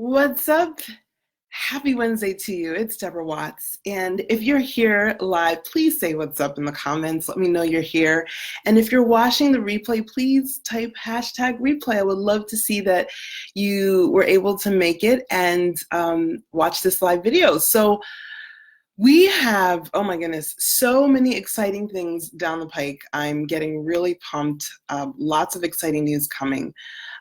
What's up? Happy Wednesday to you. It's Deborah Watts. And if you're here live, please say what's up in the comments. Let me know you're here. And if you're watching the replay, please type hashtag replay. I would love to see that you were able to make it and watch this live video. So we have, oh my goodness, so many exciting things down the pike. I'm getting really pumped. Lots of exciting news coming.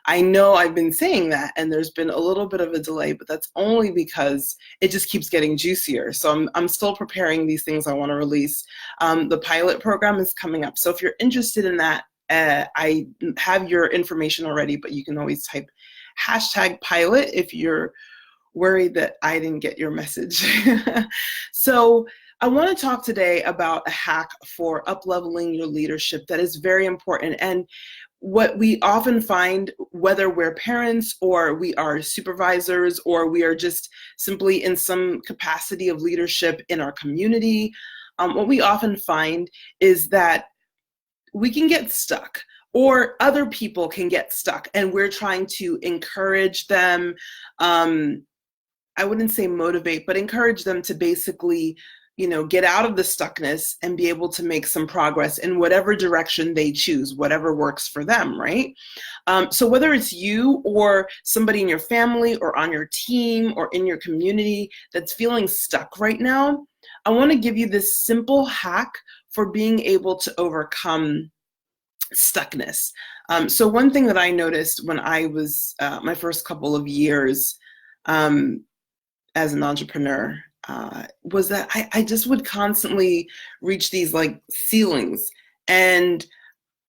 I know I've been saying that and there's been a little bit of a delay, but that's only because it just keeps getting juicier. So I'm still preparing these things I want to release. The pilot program is coming up. So if you're interested in that, I have your information already, but you can always type hashtag pilot if you're worried that I didn't get your message. So I want to talk today about a hack for upleveling your leadership that is very important. And what we often find, whether we're parents or we are supervisors or we are just simply in some capacity of leadership in our community, what we often find is that we can get stuck, or other people can get stuck, and we're trying to encourage them. I wouldn't say motivate, but encourage them to basically, get out of the stuckness and be able to make some progress in whatever direction they choose, whatever works for them, right? So whether it's you or somebody in your family or on your team or in your community that's feeling stuck right now, I want to give you this simple hack for being able to overcome stuckness. So one thing that I noticed when I was my first couple of years as an entrepreneur was that I just would constantly reach these like ceilings, and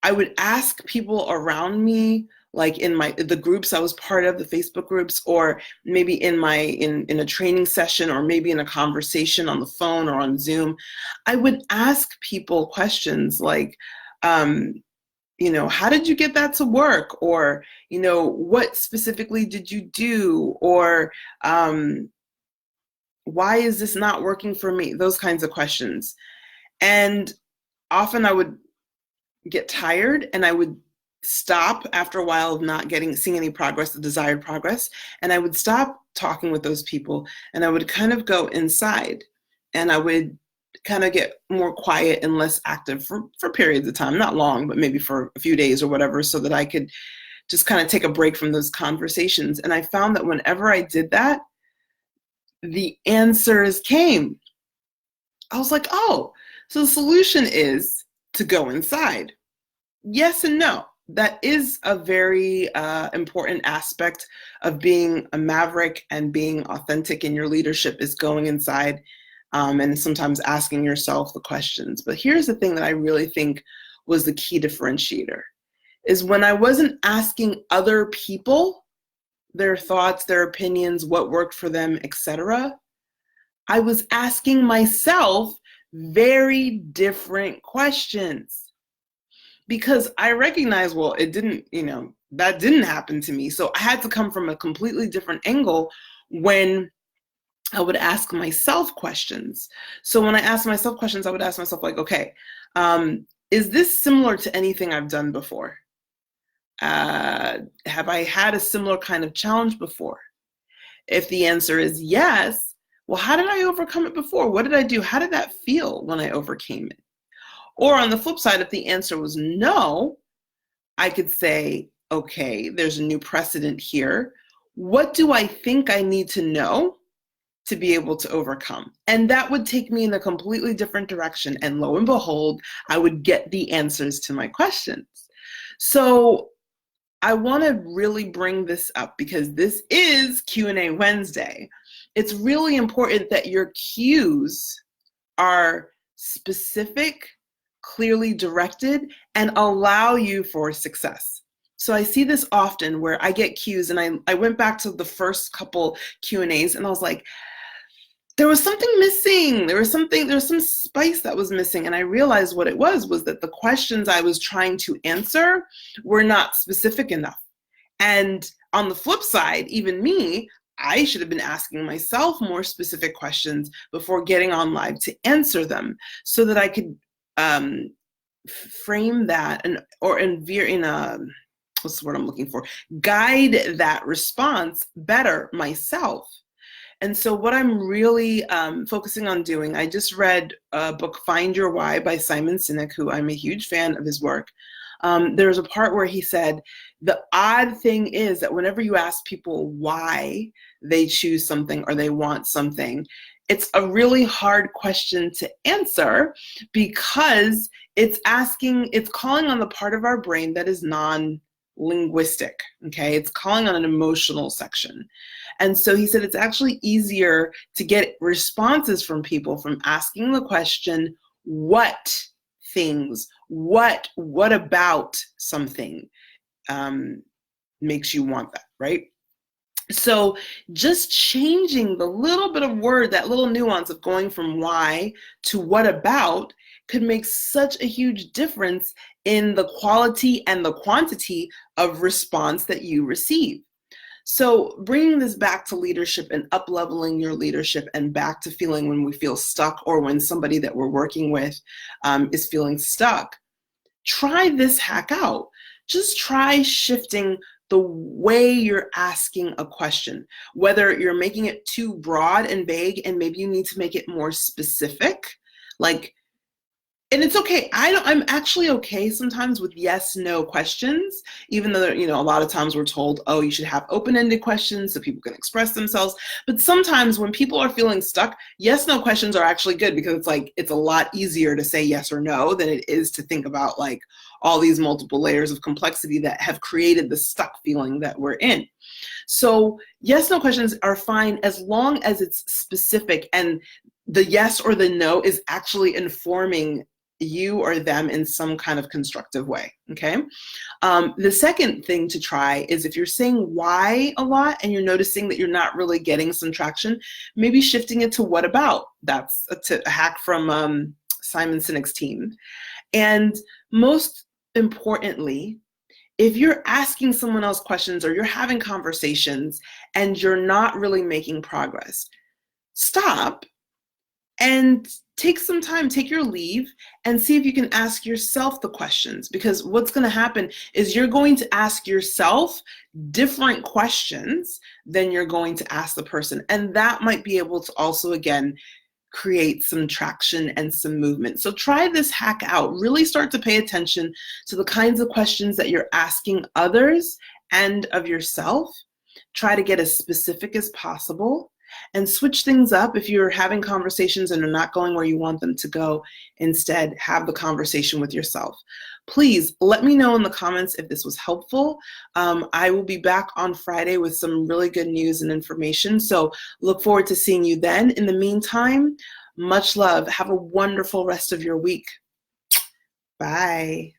I would ask people around me, like in the groups I was part of, the Facebook groups, or maybe in a training session, or maybe in a conversation on the phone or on Zoom, I would ask people questions like, how did you get that to work? Or, what specifically did you do? Or, why is this not working for me? Those kinds of questions. And often I would get tired and I would stop after a while of not seeing any progress, the desired progress. And I would stop talking with those people and I would kind of go inside and I would kind of get more quiet and less active for periods of time, not long, but maybe for a few days or whatever, so that I could just kind of take a break from those conversations. And I found that whenever I did that, the answers came. I was like, oh, so the solution is to go inside. Yes and no. That is a very important aspect of being a maverick and being authentic in your leadership, is going inside and sometimes asking yourself the questions. But here's the thing that I really think was the key differentiator, is when I wasn't asking other people their thoughts, their opinions, what worked for them, etc., I was asking myself very different questions, because I recognized, well, it didn't, that didn't happen to me. So I had to come from a completely different angle when I would ask myself questions. So when I asked myself questions, I would ask myself like, okay, is this similar to anything I've done before? Have I had a similar kind of challenge before? If the answer is yes, well, how did I overcome it before? What did I do? How did that feel when I overcame it? Or on the flip side, if the answer was no, I could say, okay, there's a new precedent here. What do I think I need to know to be able to overcome? And that would take me in a completely different direction. And lo and behold, I would get the answers to my questions. So I want to really bring this up because this is Q&A Wednesday. It's really important that your cues are specific, clearly directed, and allow you for success. So I see this often where I get cues, and I went back to the first couple Q&As and I was like, there was something missing. There was some spice that was missing. And I realized what it was that the questions I was trying to answer were not specific enough. And on the flip side, even me, I should have been asking myself more specific questions before getting on live to answer them, so that I could frame that and veer in a what's the word I'm looking for? Guide that response better myself. And so what I'm really focusing on doing, I just read a book, Find Your Why by Simon Sinek, who I'm a huge fan of his work. There's a part where he said, the odd thing is that whenever you ask people why they choose something or they want something, it's a really hard question to answer because it's calling on the part of our brain that is non-linguistic, okay? It's calling on an emotional section. And so he said it's actually easier to get responses from people from asking the question, what things, what about something makes you want that, right? So just changing the little bit of word, that little nuance of going from why to what about could make such a huge difference in the quality and the quantity of response that you receive. So bringing this back to leadership and up-leveling your leadership and back to feeling when we feel stuck or when somebody that we're working with is feeling stuck, try this hack out. Just try shifting the way you're asking a question, whether you're making it too broad and vague and maybe you need to make it more specific, like, and it's okay. I'm actually okay sometimes with yes, no questions, even though, a lot of times we're told, oh, you should have open-ended questions so people can express themselves. But sometimes when people are feeling stuck, yes, no questions are actually good because it's a lot easier to say yes or no than it is to think about like all these multiple layers of complexity that have created the stuck feeling that we're in. So yes, no questions are fine as long as it's specific and the yes or the no is actually informing you or them in some kind of constructive way, okay? The second thing to try is if you're saying why a lot and you're noticing that you're not really getting some traction, maybe shifting it to what about. That's a hack from Simon Sinek's team. And most importantly, if you're asking someone else questions or you're having conversations and you're not really making progress, stop and take some time, take your leave, and see if you can ask yourself the questions. Because what's going to happen is you're going to ask yourself different questions than you're going to ask the person. And that might be able to also, again, create some traction and some movement. So try this hack out. Really start to pay attention to the kinds of questions that you're asking others and of yourself. Try to get as specific as possible. And switch things up if you're having conversations and are not going where you want them to go. Instead, have the conversation with yourself. Please let me know in the comments if this was helpful. I will be back on Friday with some really good news and information. So look forward to seeing you then. In the meantime, much love. Have a wonderful rest of your week. Bye.